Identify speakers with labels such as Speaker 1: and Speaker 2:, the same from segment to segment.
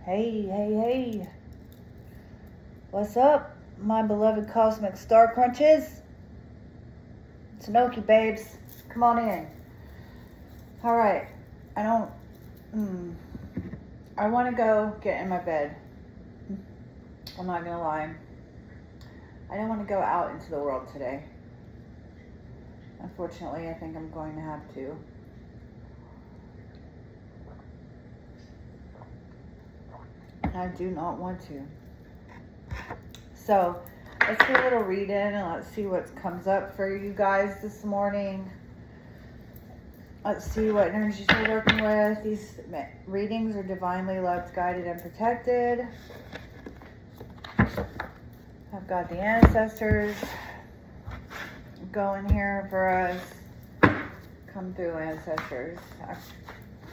Speaker 1: Hey, hey, hey. What's up, my beloved cosmic star crunches? Tanoki babes, come on in. Alright, I want to go get in my bed. I'm not gonna lie. I don't want to go out into the world today. Unfortunately, I think I'm going to have to. I do not want to. So, let's do a little read-in and let's see what comes up for you guys this morning. Let's see what energies we're working with. These readings are divinely loved, guided, and protected. I've got the ancestors going here for us. Come through, ancestors.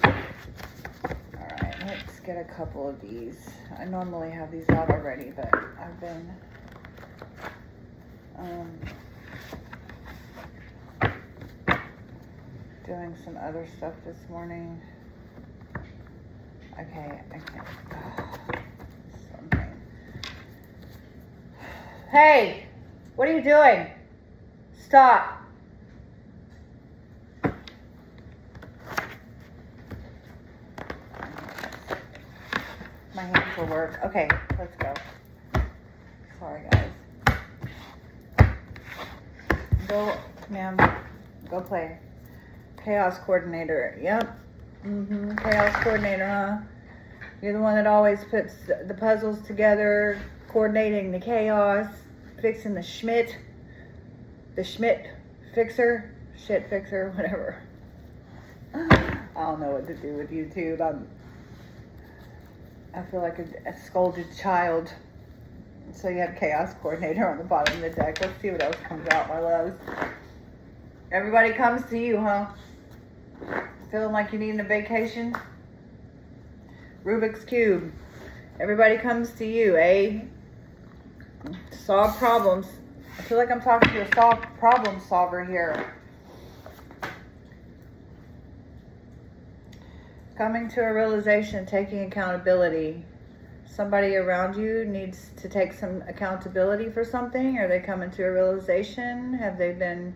Speaker 1: Alright, let's get a couple of these. I normally have these out already, but I've been doing some other stuff this morning. Okay, I can't. Something. Hey, what are you doing? Stop. My hands will work. Okay, let's go. Sorry, guys. Go, ma'am. Go play. Chaos coordinator. Yep. Chaos coordinator, huh? You're the one that always puts the puzzles together, coordinating the chaos, fixing the Schmidt fixer, shit fixer, whatever. I don't know what to do with YouTube. I feel like a scolded child. So you have chaos coordinator on the bottom of the deck. Let's see what else comes out, my loves. Everybody comes to you, huh? Feeling like you need a vacation? Rubik's Cube. Everybody comes to you, eh? Solve problems. I feel like I'm talking to a problem solver here. Coming to a realization, taking accountability. Somebody around you needs to take some accountability for something. Are they coming to a realization? Have they been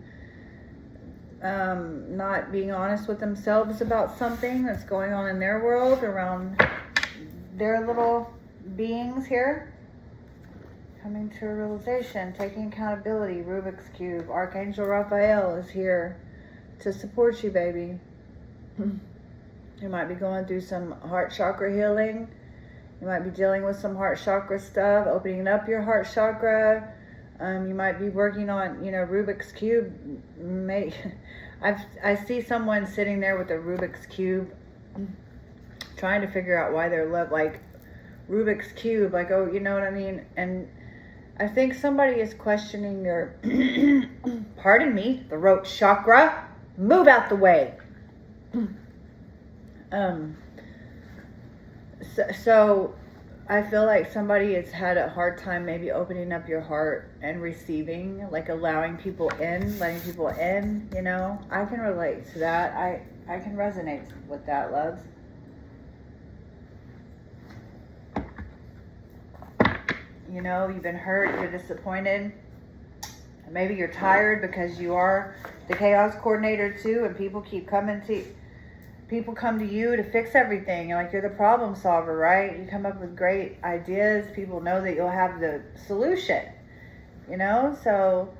Speaker 1: not being honest with themselves about something that's going on in their world around their little beings here? Coming to a realization, taking accountability. Rubik's Cube. Archangel Raphael is here to support you, baby. You might be going through some heart chakra healing. You might be dealing with some heart chakra stuff, opening up your heart chakra. You might be working on, Rubik's Cube. I see someone sitting there with a Rubik's Cube trying to figure out why they're like Rubik's Cube, like, oh, you know what I mean? And I think somebody is questioning your, pardon me, the root chakra. Move out the way. So I feel like somebody has had a hard time maybe opening up your heart and receiving, like allowing people in, letting people in, I can relate to that. I can resonate with that, loves. You've been hurt, you're disappointed. Maybe you're tired because you are the chaos coordinator too, and people come to you to fix everything. You're the problem solver, right? You come up with great ideas. People know that you'll have the solution, So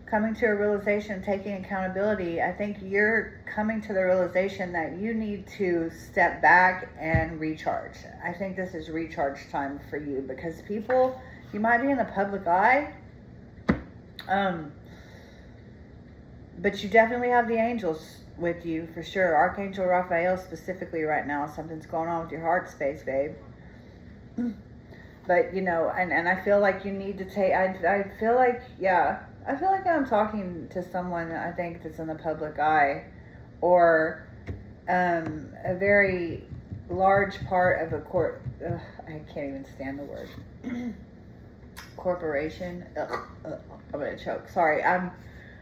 Speaker 1: coming to a realization, taking accountability, I think you're coming to the realization that you need to step back and recharge. I think this is recharge time for you because you might be in the public eye, but you definitely have the angels with you for sure. Archangel Raphael specifically right now. Something's going on with your heart space, babe. But and I feel like you need to take. I feel like I'm talking to someone I think that's in the public eye, or a very large part of a I can't even stand the word. Corporation. I'm gonna choke. Sorry, I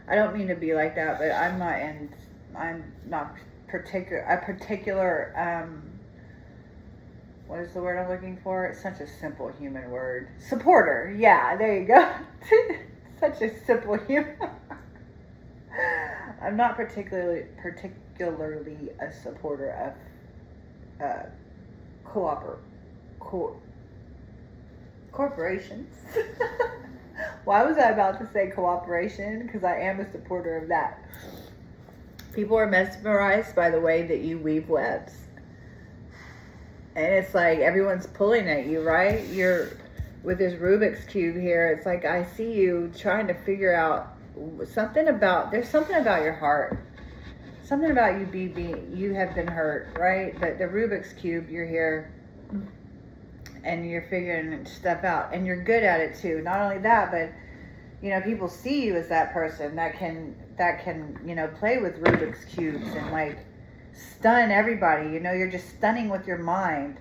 Speaker 1: don't mean to be like that, but I'm not a particular what is the word I'm looking for? It's such a simple human word. Supporter. Yeah, there you go. Such a simple human. I'm not particularly a supporter of corporations. Why was I about to say cooperation? Because I am a supporter of that. People are mesmerized by the way that you weave webs. And it's like everyone's pulling at you, right? You're with this Rubik's Cube here. It's like I see you trying to figure out there's something about your heart. Something about you have been hurt, right? But the Rubik's Cube, you're here and you're figuring stuff out. And you're good at it too. Not only that, but people see you as that person that can play with Rubik's Cubes and like stun everybody. You're just stunning with your mind.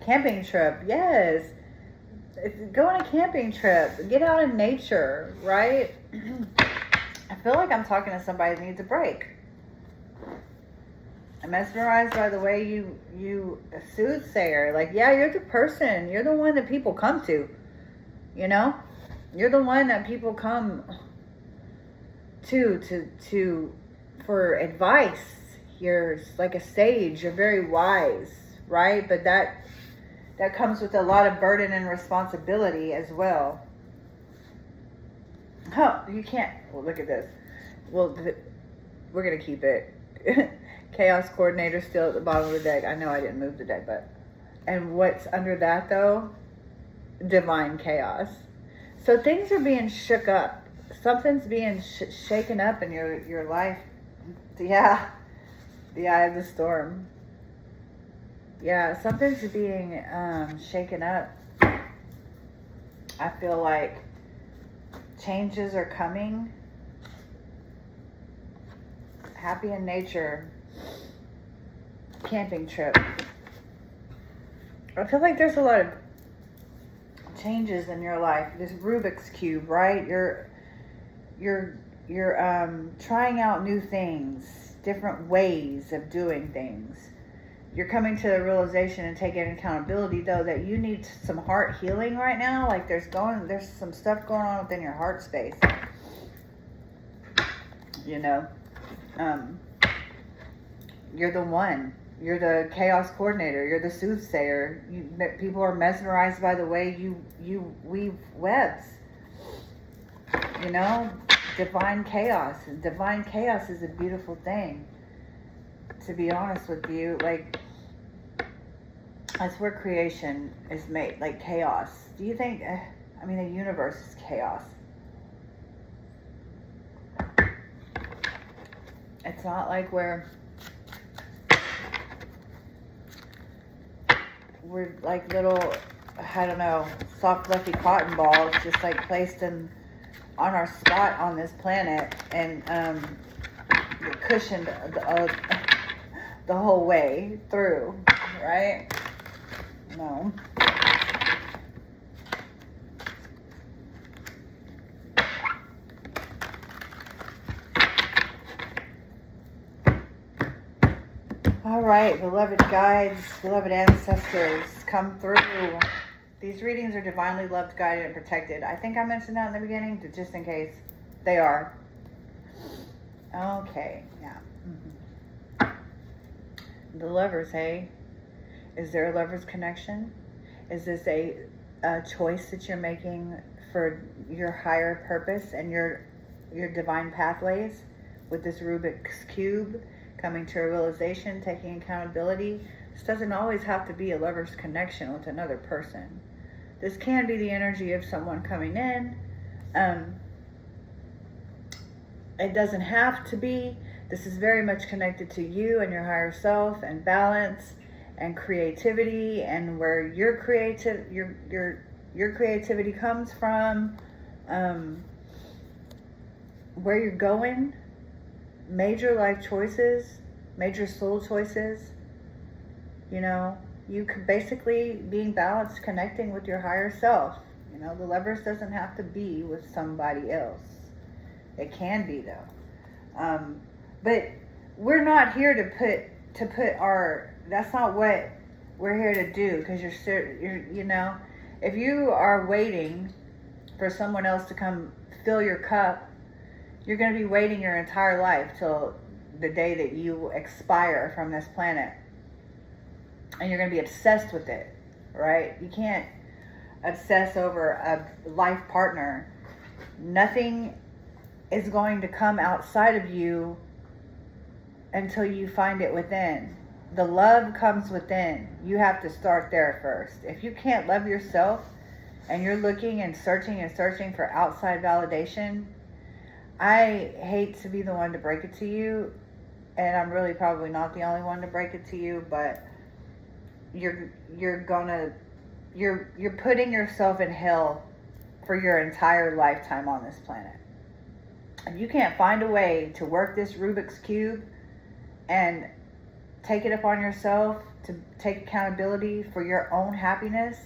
Speaker 1: Camping trip, yes. Go on a camping trip. Get out in nature, right? I feel like I'm talking to somebody that needs a break. I'm mesmerized by the way you soothsayer. Like, yeah, you're the person. You're the one that people come to. You're the one that people come to for advice. You're like a sage. You're very wise, right? But that comes with a lot of burden and responsibility as well. Oh, you can't. Well, look at this. Well, we're going to keep it. Chaos coordinator still at the bottom of the deck. I know I didn't move the deck, but... And what's under that, though? Divine chaos. So things are being shook up. Something's being shaken up in your life. Yeah. The eye of the storm. Yeah, something's being shaken up. I feel like changes are coming. Happy in nature. Camping trip. I feel like there's a lot of changes in your life. This Rubik's Cube, right? You're trying out new things, different ways of doing things. You're coming to the realization and taking accountability, though, that you need some heart healing right now. Like there's some stuff going on within your heart space. You're the one. You're the chaos coordinator. You're the soothsayer. People are mesmerized by the way you weave webs. Divine chaos. Divine chaos is a beautiful thing. To be honest with you, like, that's where creation is made, like chaos. Do you think, the universe is chaos. It's not like we're like little, I don't know, soft fluffy cotton balls just like placed on our spot on this planet and cushioned the whole way through, right? No. All right, beloved guides, beloved ancestors, come through. These readings are divinely loved, guided, and protected. I think I mentioned that in the beginning, just in case. They are. Okay, yeah. The lovers, hey? Is there a lover's connection? Is this a choice that you're making for your higher purpose and your divine pathways with this Rubik's Cube? Coming to a realization, taking accountability. This doesn't always have to be a lover's connection with another person. This can be the energy of someone coming in. It doesn't have to be. This is very much connected to you and your higher self and balance and creativity and where your creativity comes from, where you're going. Major life choices, major soul choices, you could basically being balanced, connecting with your higher self. The lovers doesn't have to be with somebody else. It can be though. But we're not here to put our, that's not what we're here to do, because you're, you know, if you are waiting for someone else to come fill your cup, you're going to be waiting your entire life till the day that you expire from this planet. And you're going to be obsessed with it, right? You can't obsess over a life partner. Nothing is going to come outside of you until you find it within. The love comes within. You have to start there first. If you can't love yourself and you're looking and searching for outside validation, I hate to be the one to break it to you, and I'm really probably not the only one to break it to you, but you're putting yourself in hell for your entire lifetime on this planet. If you can't find a way to work this Rubik's Cube and take it upon yourself to take accountability for your own happiness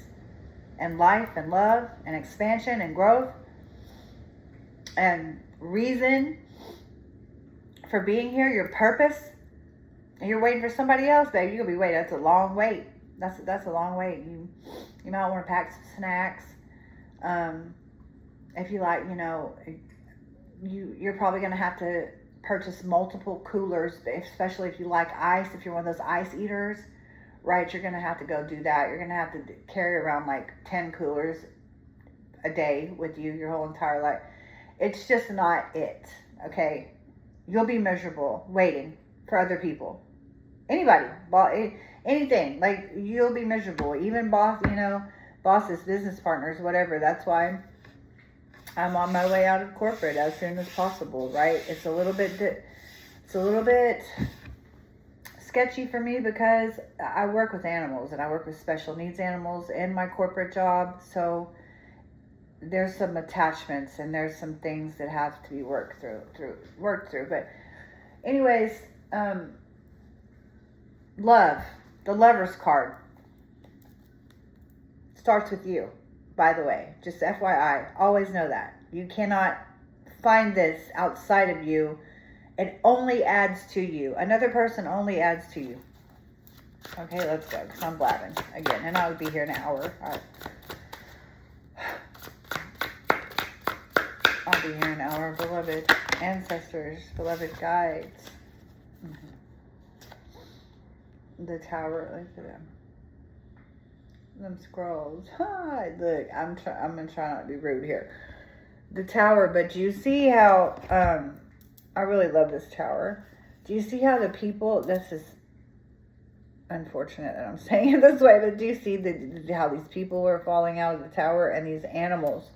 Speaker 1: and life and love and expansion and growth and reason for being here, your purpose, and you're waiting for somebody else, baby, you'll be waiting. That's a long wait. That's a long wait. You might want to pack some snacks. If you like, you know, you're probably going to have to purchase multiple coolers, especially if you like ice. If you're one of those ice eaters, right, you're going to have to go do that. You're going to have to carry around like 10 coolers a day with you your whole entire life. It's just not it, okay? You'll be miserable waiting for other people. Anybody, anything. Like, you'll be miserable. Even bosses, business partners, whatever. That's why I'm on my way out of corporate as soon as possible, right? It's a little bit sketchy for me because I work with animals and I work with special needs animals in my corporate job. So there's some attachments and there's some things that have to be worked through. But anyways, love, the Lover's card starts with you. By the way, just FYI, always know that. You cannot find this outside of you. It only adds to you. Another person only adds to you. Okay, let's go, because I'm blabbing again, and I would be here in an hour. I'll be here in an hour. Beloved ancestors, beloved guides. The Tower, look at them. Them scrolls. Look, I'm gonna try not to be rude here. The Tower, but do you see how I really love this Tower. Do you see how the people, this is unfortunate that I'm saying it this way, but do you see how these people were falling out of the Tower, and these animals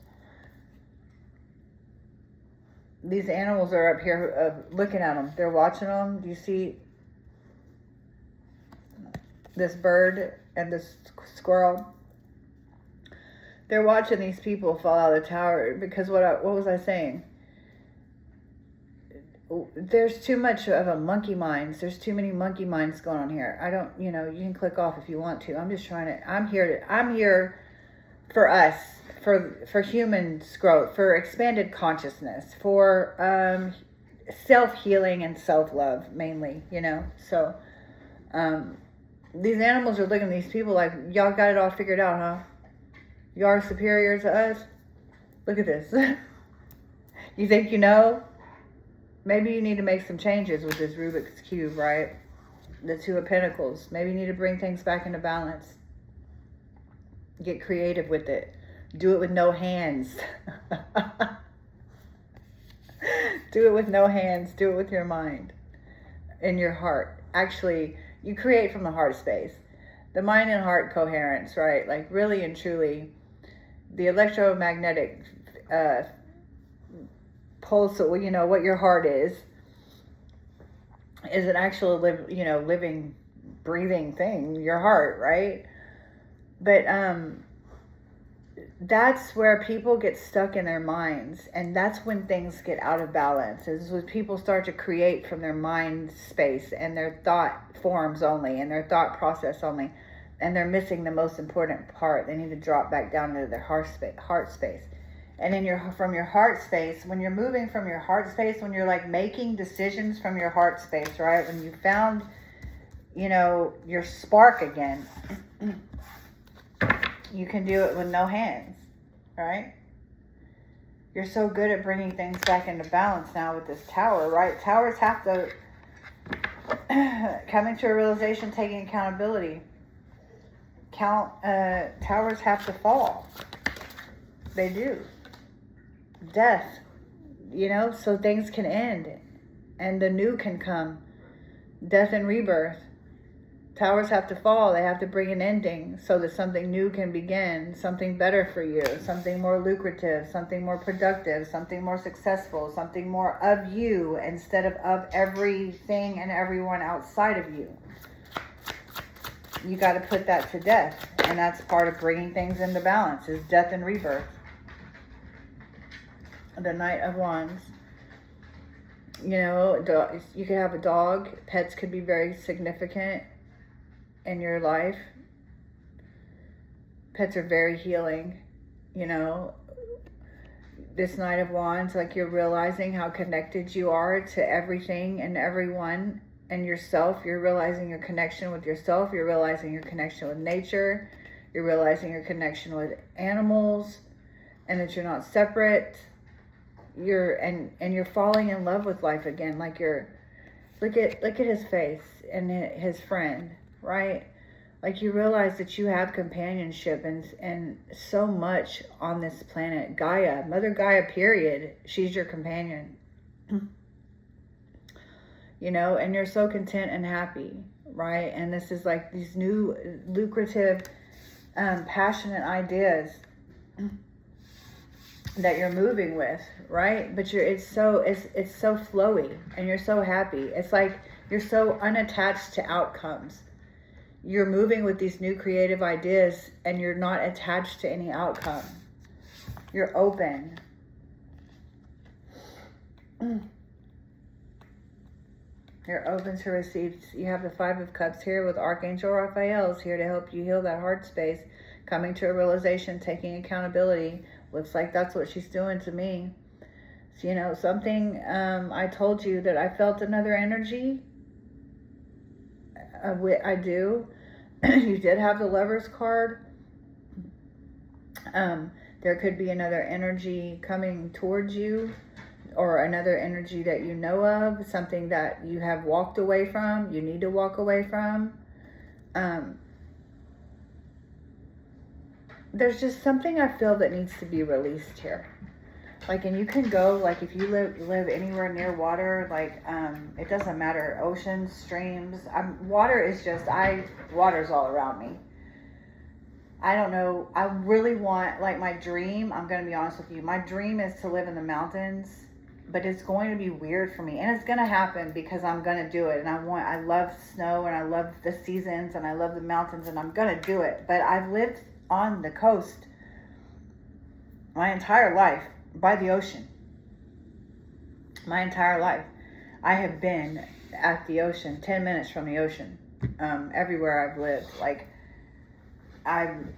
Speaker 1: are up here looking at them. They're watching them. Do you see this bird and this squirrel? They're watching these people fall out of the tower because what was I saying? There's too much of a monkey minds. There's too many monkey minds going on here. I don't, you can click off if you want to. I'm just trying to, I'm here for us, for human growth, for expanded consciousness, for self-healing and self-love mainly, So these animals are looking at these people like, y'all got it all figured out, huh? Y'all are superior to us? Look at this. You think you know? Maybe you need to make some changes with this Rubik's Cube, right? The Two of Pentacles. Maybe you need to bring things back into balance. Get creative with it. Do it with no hands. Do it with no hands. Do it with your mind and your heart. Actually, you create from the heart space. The mind and heart coherence, right? Like really and truly, the electromagnetic pulse, what your heart is an actual living, breathing thing, your heart, right? But that's where people get stuck in their minds, and that's when things get out of balance, is when people start to create from their mind space and their thought forms only and their thought process only, and they're missing the most important part. They need to drop back down into their heart space. And in from your heart space, when you're moving from your heart space, when you're like making decisions from your heart space, right? When you found, your spark again, you can do it with no hands, right? You're so good at bringing things back into balance now with this tower, right? Towers have to, coming to a realization, taking accountability. Towers have to fall. They do. Death, so things can end and the new can come. Death and rebirth. Towers have to fall. They have to bring an ending so that something new can begin, something better for you, something more lucrative, something more productive, something more successful, something more of you instead of everything and everyone outside of you. You got to put that to death, and that's part of bringing things into balance, is death and rebirth. The Knight of Wands. You could have a dog. Pets could be very significant in your life. Pets are very healing. This Knight of Wands, like you're realizing how connected you are to everything and everyone and yourself. You're realizing your connection with yourself. You're realizing your connection with nature. You're realizing your connection with animals, and that you're not separate. You're falling in love with life again. Like look at his face and his friend, right? Like you realize that you have companionship and so much on this planet. Gaia, Mother Gaia, period. She's your companion. And you're so content and happy, right? And this is like these new lucrative, passionate ideas that you're moving with, right? But it's so flowy and you're so happy. It's like you're so unattached to outcomes. You're moving with these new creative ideas and you're not attached to any outcome. You're open. You're open to receive. You have the Five of Cups here with Archangel Raphael is here to help you heal that heart space, coming to a realization, taking accountability. Looks like that's what she's doing to me. So, something, I told you that I felt another energy. I do. You did have the Lover's card. There could be another energy coming towards you, or another energy that you know of, something that you have walked away from, you need to walk away from. There's just something I feel that needs to be released here. Like, and you can go, like, if you live anywhere near water, like, it doesn't matter, oceans, streams, water is just, water's all around me. I don't know, I really want, like, my dream, I'm going to be honest with you, my dream is to live in the mountains, but it's going to be weird for me, and it's going to happen because I'm going to do it, and I love snow, and I love the seasons, and I love the mountains, and I'm going to do it, but I've lived on the coast my entire life, by the ocean. My entire life. I have been at the ocean, 10 minutes from the ocean, everywhere I've lived. Like, I'm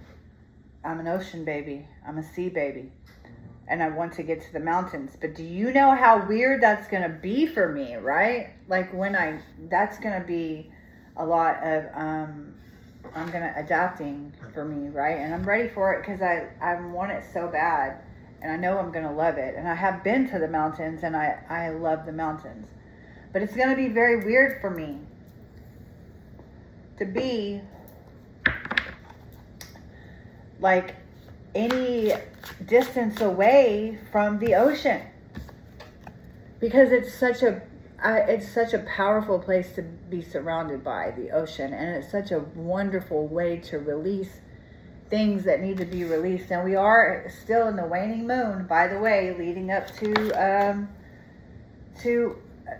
Speaker 1: an ocean baby. I'm a sea baby. And I want to get to the mountains. But do you know how weird that's going to be for me, right? Like, that's going to be a lot of, adapting for me, right? And I'm ready for it because I want it so bad. And I know I'm going to love it. And I have been to the mountains, and I love the mountains. But it's going to be very weird for me to be like any distance away from the ocean. Because it's such a powerful place to be surrounded by, the ocean. And it's such a wonderful way to release things that need to be released. And we are still in the waning moon, by the way, leading up to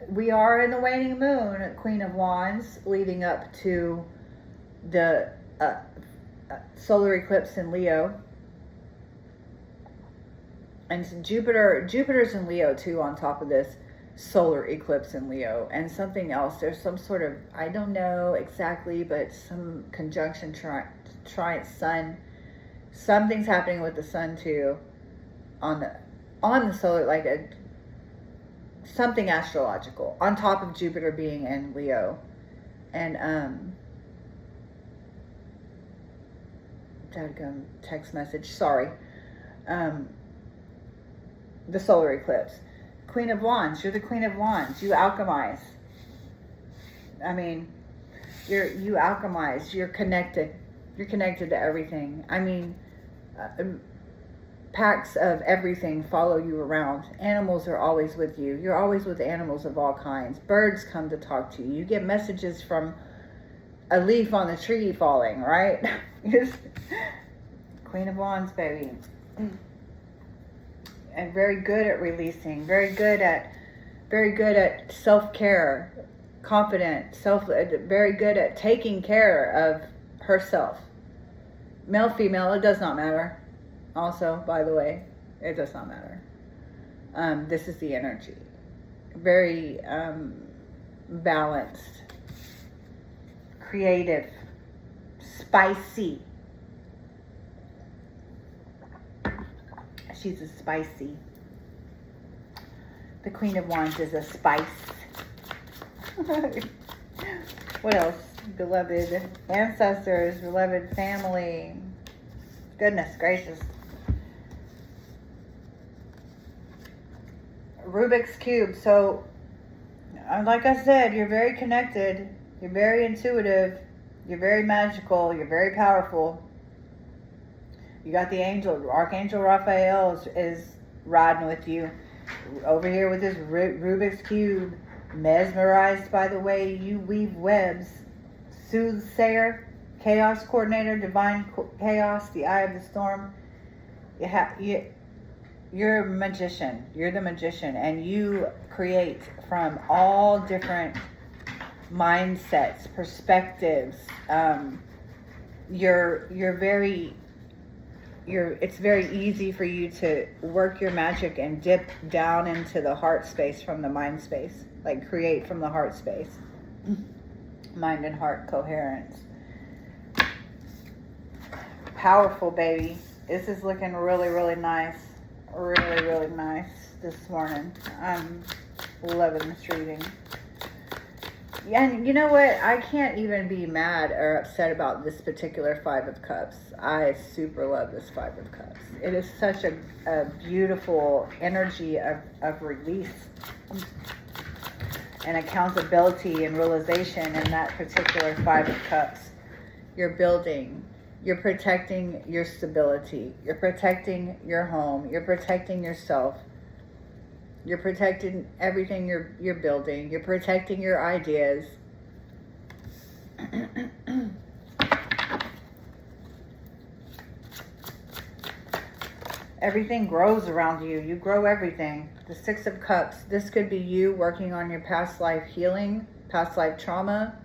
Speaker 1: we are in the waning moon, Queen of Wands, leading up to the solar eclipse in Leo. And Jupiter's in Leo too, on top of this solar eclipse in Leo. And something else, there's some sort of, I don't know exactly, but some conjunction sun. Something's happening with the sun too. on the solar, like something astrological on top of Jupiter being in Leo. And dadgum text message, sorry. The solar eclipse. Queen of Wands, you're the Queen of Wands. You alchemize. I mean, you alchemize. You're connected. You're connected to everything. I mean, packs of everything follow you around. Animals are always with you. You're always with animals of all kinds. Birds come to talk to you. You get messages from a leaf on the tree falling, right? Queen of Wands, baby. And very good at releasing, very good at self-care, confident, very good at taking care of herself. Male, female, it does not matter. Also, by the way, it does not matter. This is the energy. Very balanced, creative, spicy. She's a spicy. The Queen of Wands is a spice. What else? Beloved ancestors, beloved family. Goodness gracious. Rubik's Cube. So, like I said, you're very connected. You're very intuitive. You're very magical. You're very powerful. You got the angel, Archangel Raphael is riding with you over here with this Rubik's Cube. Mesmerized by the way you weave webs. Soothsayer, chaos coordinator, divine chaos, the eye of the storm. You're a magician. You're the magician, and you create from all different mindsets, perspectives. It's very easy for you to work your magic and dip down into the heart space from the mind space, like create from the heart space. Mind and heart coherence. Powerful, baby. This is looking really, really nice. Really, really nice this morning. I'm loving this reading. And you know what? I can't even be mad or upset about this particular Five of Cups. I super love this Five of Cups. It is such a beautiful energy of release and accountability and realization in that particular Five of Cups. You're building. You're protecting your stability. You're protecting your home. You're protecting yourself. You're protecting everything you're building. You're protecting your ideas. Everything grows around you. You grow everything. The Six of Cups. This could be you working on your past life healing, past life trauma.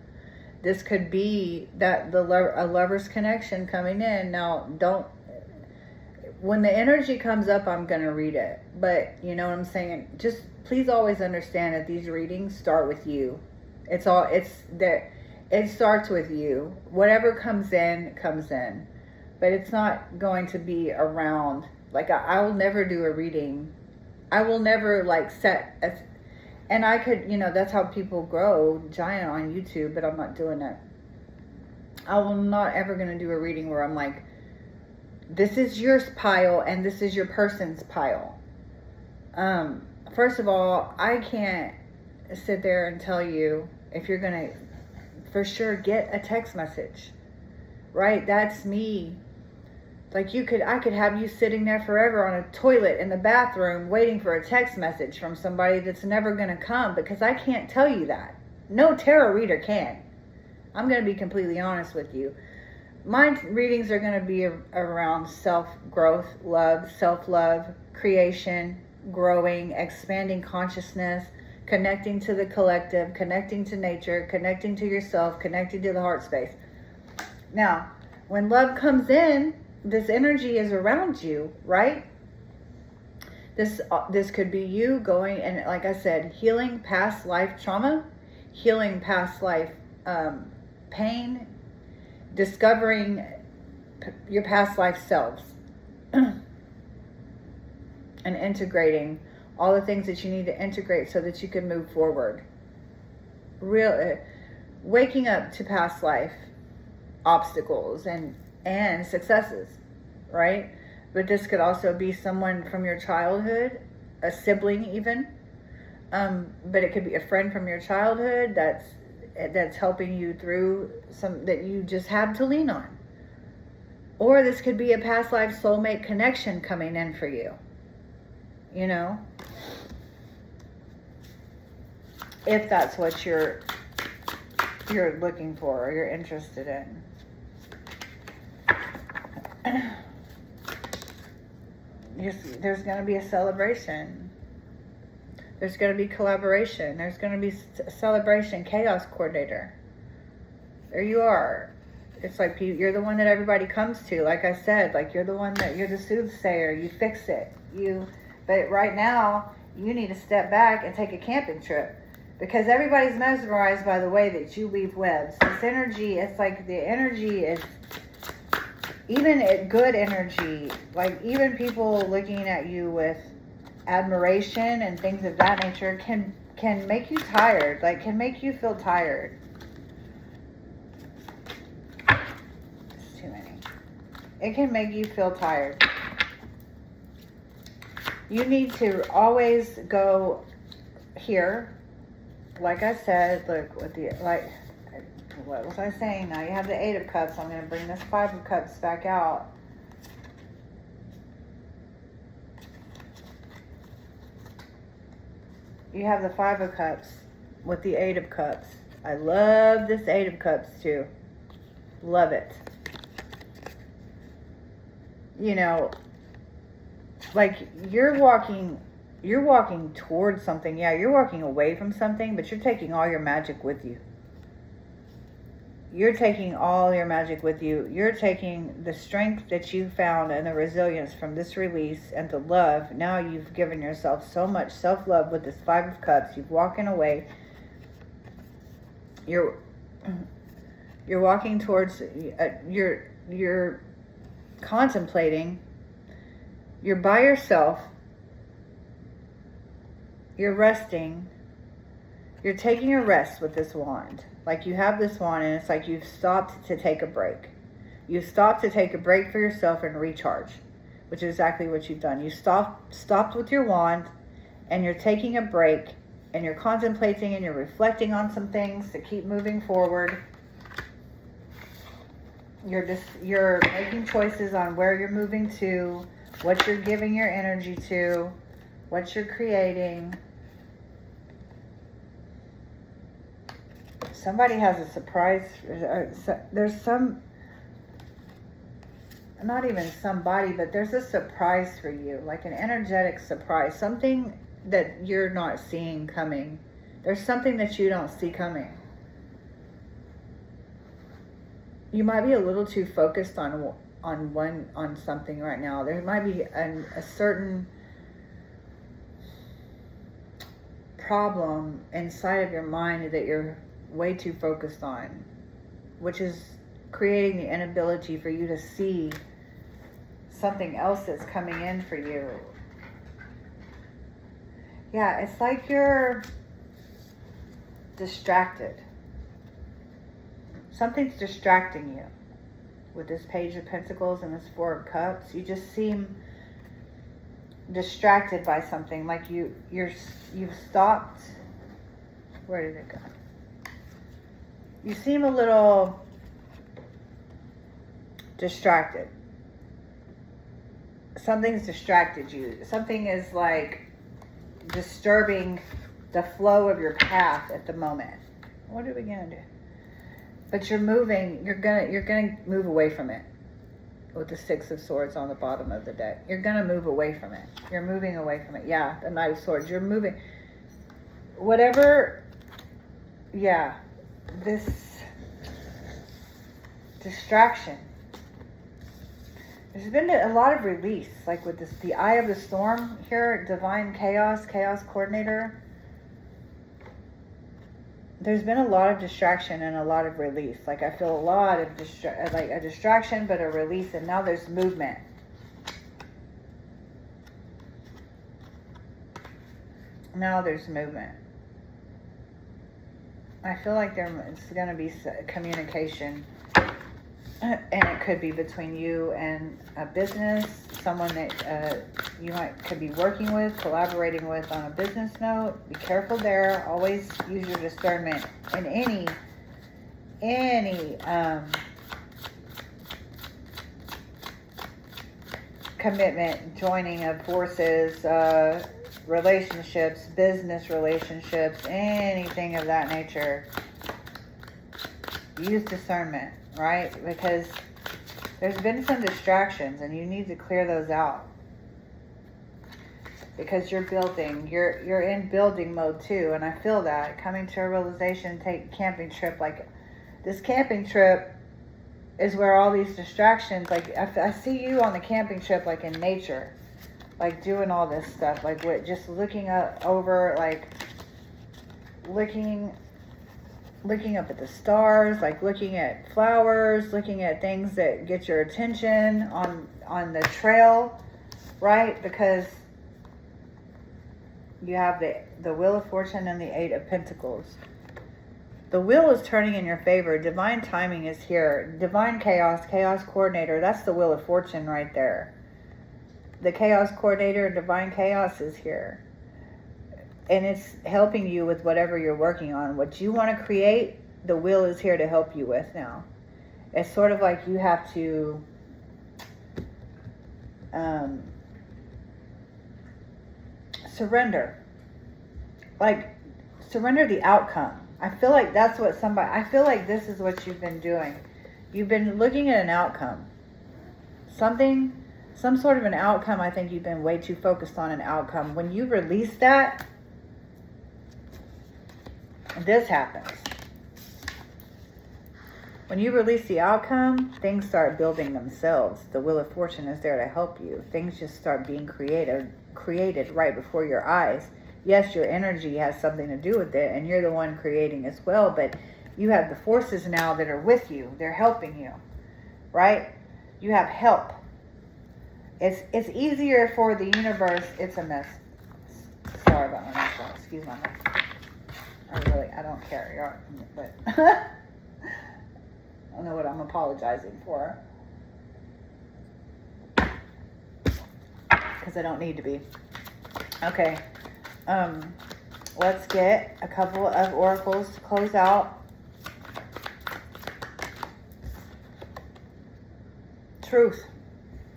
Speaker 1: This could be that a lover's connection coming in. Now, when the energy comes up, I'm going to read it. But you know what I'm saying? Just please always understand that these readings start with you. It starts with you. Whatever comes in, comes in. But it's not going to be around. Like, I will never do a reading. I will never, and I could, that's how people grow giant on YouTube, but I'm not doing it. I will not ever going to do a reading where I'm like, this is your pile and this is your person's pile. First of all, I can't sit there and tell you if you're going to, for sure, get a text message, right? That's me. Like I could have you sitting there forever on a toilet in the bathroom waiting for a text message from somebody that's never going to come, because I can't tell you that. No tarot reader can. I'm going to be completely honest with you. My readings are going to be around self-growth, love, self-love, creation, growing, expanding consciousness, connecting to the collective, connecting to nature, connecting to yourself, connecting to the heart space. Now, when love comes in, this energy is around you, right? This could be you going and, like I said, healing past life trauma, healing past life pain, discovering your past life selves. and integrating all the things that you need to integrate so that you can move forward. Waking up to past life obstacles and successes, right? But this could also be someone from your childhood, a sibling even, but it could be a friend from your childhood that's helping you through some that you just have to lean on. Or this could be a past life soulmate connection coming in for you, you know, if that's what you're looking for or you're interested in. There's going to be a celebration. There's going to be collaboration. There's going to be a celebration. Chaos coordinator. There you are. It's like you're the one that everybody comes to. Like I said, like you're the soothsayer. You fix it. But right now, you need to step back and take a camping trip. Because everybody's mesmerized by the way that you weave webs. This energy, it's like the energy is, even good energy, like even people looking at you with admiration and things of that nature can make you tired, like can make you feel tired. It's too many. It can make you feel tired. You need to always go here. Like I said, look, what was I saying? Now you have the 8 of Cups. I'm going to bring this 5 of Cups back out. You have the 5 of Cups with the 8 of Cups. I love this 8 of Cups too. Love it. You know, like you're walking towards something. Yeah, you're walking away from something, but you're taking all your magic with you. You're taking all your magic with you. You're taking the strength that you found and the resilience from this release and the love. Now you've given yourself so much self-love with this 5 of Cups. You're walking away. You're walking towards, you're contemplating. You're by yourself. You're resting. You're taking a rest with this wand. Like you have this wand and it's like you've stopped to take a break. You've stopped to take a break for yourself and recharge, which is exactly what you've done. You stopped with your wand and you're taking a break and you're contemplating and you're reflecting on some things to keep moving forward. You're making choices on where you're moving to, what you're giving your energy to, what you're creating. Somebody has a surprise. There's not even somebody, but there's a surprise for you, like an energetic surprise, something that you're not seeing coming. There's something that you don't see coming. You might be a little too focused on something right now. There might be a certain problem inside of your mind that you're way too focused on, which is creating the inability for you to see something else that's coming in for you. Yeah, it's like you're distracted. Something's distracting you with this Page of Pentacles and this 4 of Cups. You just seem distracted by something, like you've stopped. Where did it go? You seem a little distracted. Something's distracted you. Something is like disturbing the flow of your path at the moment. What are we gonna do? But you're moving. You're gonna move away from it. With the 6 of Swords on the bottom of the deck, you're gonna move away from it. You're moving away from it. Yeah, the Knight of Swords. You're moving. Whatever. Yeah. This distraction. There's been a lot of release, like with this, the Eye of the Storm here, Divine Chaos Coordinator. There's been a lot of distraction and a lot of release. Like I feel a lot of like a distraction, but a release, and now there's movement. Now there's movement. I feel like there's going to be communication, and it could be between you and a business, someone that could be working with, collaborating with on a business note. Be careful there. Always use your discernment in any commitment, joining of forces, relationships, business relationships, anything of that nature. Use discernment, right? Because there's been some distractions and you need to clear those out. Because you're building, you're in building mode too, and I feel that coming to a realization. Take a camping trip. Like this camping trip is where all these distractions, like I see you on the camping trip, like in nature, like doing all this stuff, like with just looking over, like looking up at the stars, like looking at flowers, looking at things that get your attention on the trail, right? Because you have the Wheel of Fortune and the Eight of Pentacles. The wheel is turning in your favor. Divine timing is here. Divine chaos, chaos coordinator. That's the Wheel of Fortune right there. The chaos coordinator, divine chaos is here. And it's helping you with whatever you're working on. What you want to create, the wheel is here to help you with now. It's sort of like you have to surrender. Like, surrender the outcome. I feel like that's what I feel like this is what you've been doing. You've been looking at an outcome. Some sort of an outcome. I think you've been way too focused on an outcome. When you release that, this happens. When you release the outcome, things start building themselves. The Wheel of Fortune is there to help you. Things just start being created right before your eyes. Yes, your energy has something to do with it, and you're the one creating as well, but you have the forces now that are with you. They're helping you, right? You have help. It's easier for the universe. It's a mess. Sorry about my mess. Excuse my mess. I don't care, but I don't know what I'm apologizing for. Because I don't need to be. Okay. Let's get a couple of oracles to close out. Truth.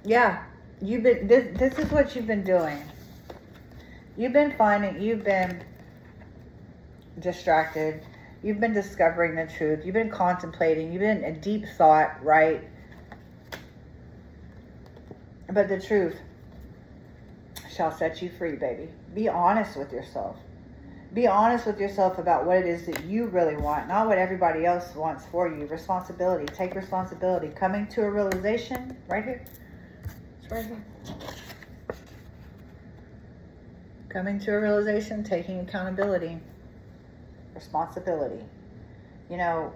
Speaker 1: Yeah. This is what you've been doing. You've been distracted. You've been discovering the truth. You've been contemplating. You've been in deep thought, right? But the truth shall set you free, baby. Be honest with yourself. Be honest with yourself about what it is that you really want, not what everybody else wants for you. Responsibility. Take responsibility. Coming to a realization, right here. It's right here. Coming to a realization, taking accountability. Responsibility. You know,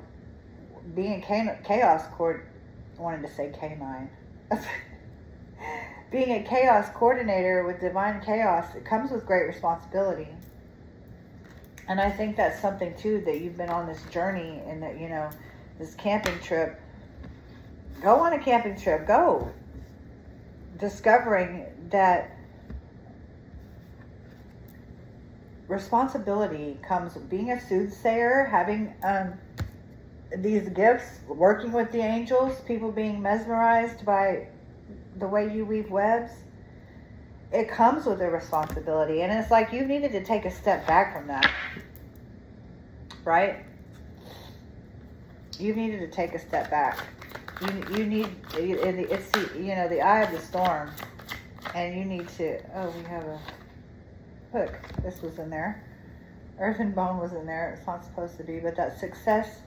Speaker 1: being chaos court, I wanted to say canine. Being a chaos coordinator with divine chaos, it comes with great responsibility. And I think that's something too, that you've been on this journey and that, you know, this camping trip. Go on a camping trip. Go. Discovering that responsibility comes with being a soothsayer, having these gifts, working with the angels, people being mesmerized by the way you weave webs. It comes with a responsibility, and it's like you needed to take a step back from that, right? You needed to take a step back. You need, it's the eye of the storm, and you need to. Oh, we have a hook. This was in there. Earth and bone was in there. It's not supposed to be, but that success,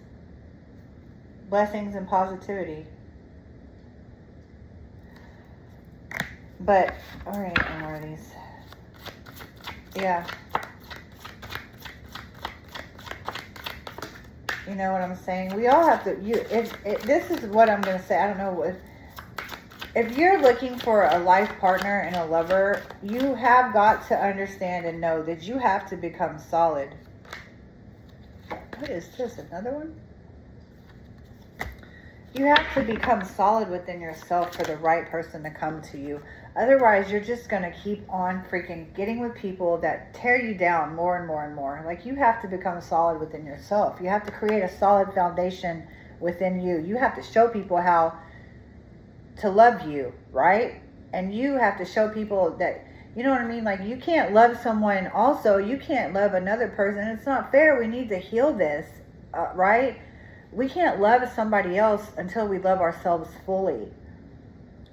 Speaker 1: blessings, and positivity. But, all right, more of these. Yeah. You know what I'm saying? We all have to, this is what I'm going to say. I don't know if you're looking for a life partner and a lover, you have got to understand and know that you have to become solid. What is this? Another one? You have to become solid within yourself for the right person to come to you. Otherwise, you're just going to keep on freaking getting with people that tear you down more and more and more. Like, you have to become solid within yourself. You have to create a solid foundation within you. You have to show people how to love you, right? And you have to show people that, you know what I mean? Like, you can't love someone also. You can't love another person. It's not fair. We need to heal this, right? We can't love somebody else until we love ourselves fully.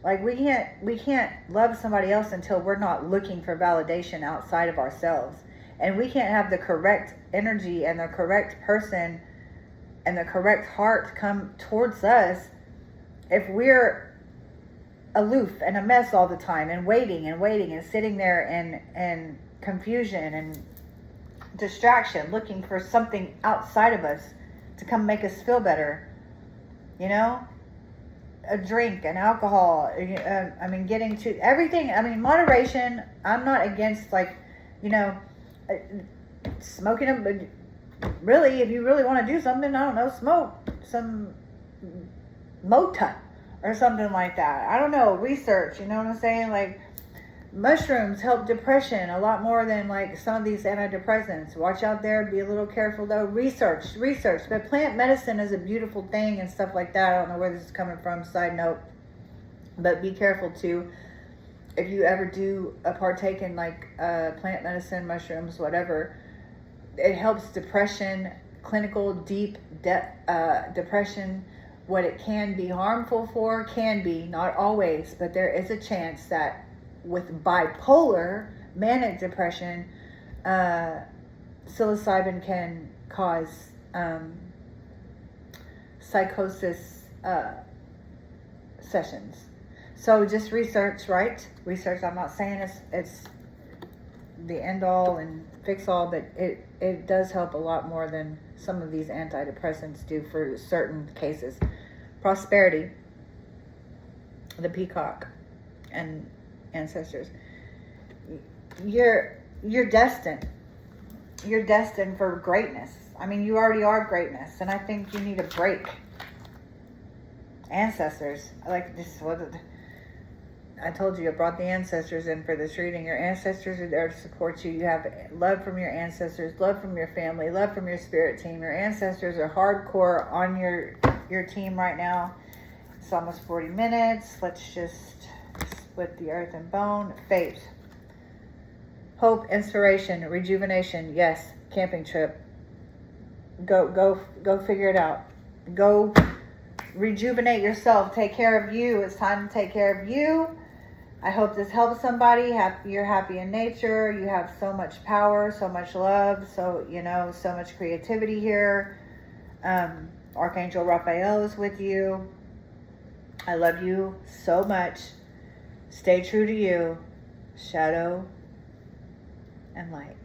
Speaker 1: Like, we can't love somebody else until we're not looking for validation outside of ourselves. And we can't have the correct energy and the correct person and the correct heart come towards us if we're aloof and a mess all the time and waiting and sitting there in confusion and distraction, looking for something outside of us to come make us feel better. You know, a drink, an alcohol, I mean, getting to everything. I mean, moderation. I'm not against, like, you know, smoking but really, if you really want to do something, I don't know, smoke some Mota or something like that. I don't know, research, you know what I'm saying? Like, mushrooms help depression a lot more than like some of these antidepressants. Watch out there, be a little careful though. Research. But plant medicine is a beautiful thing and stuff like that. I don't know where this is coming from, side note. But be careful too. If you ever do partake in like plant medicine, mushrooms, whatever, it helps depression, clinical deep depression. What it can be harmful for, can be, not always, but there is a chance that with bipolar, manic depression, psilocybin can cause psychosis sessions. So just research, right? Research. I'm not saying it's the end all and fix all, but it does help a lot more than some of these antidepressants do for certain cases. Prosperity, the peacock, and ancestors. You're destined. You're destined for greatness. I mean, you already are greatness, and I think you need a break. Ancestors. I like this. I told you I brought the ancestors in for this reading. Your ancestors are there to support you. You have love from your ancestors, love from your family, love from your spirit team. Your ancestors are hardcore on your team right now. It's almost 40 minutes. Let's just split the earth and bone. Faith, hope, inspiration, rejuvenation. Yes, camping trip. Go figure it out. Go rejuvenate yourself. Take care of you. It's time to take care of you. I hope this helps somebody. You're happy in nature. You have so much power, so much love, so much creativity here. Archangel Raphael is with you. I love you so much. Stay true to you. Shadow and light.